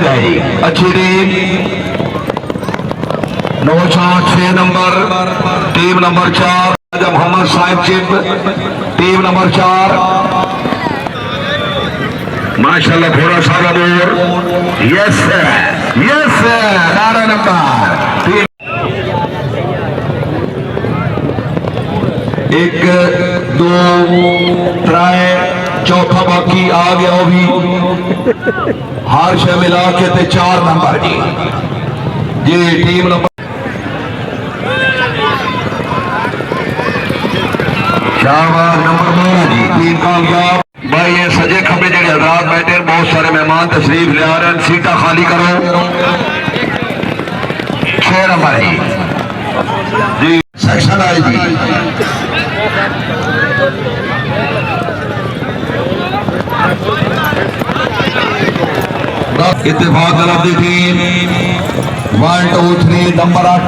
है जी, अच्छी team. 9-6 number, team number 4 Mohammad Sahib चिप, टीम नंबर 4 माशाल्लाह थोड़ा सा दूर। Yes yes 12 number. एक दो त्राए चौथा बाकी आ गया वो भी हर शे मिला के ते 4 नंबर जी जी टीम नंबर शाहबाज नंबर 12 जी टीम कामयाब। भाई ये सजे खबे जेडे हजरात बैठे बहुत सारे मेहमान तशरीफ ले आ रहे हैं, सीटा खाली करो। 6 नंबर जी सेक्शन आई जी इत्तेफाक क्लब की टीम 1 2 3 नंबर 8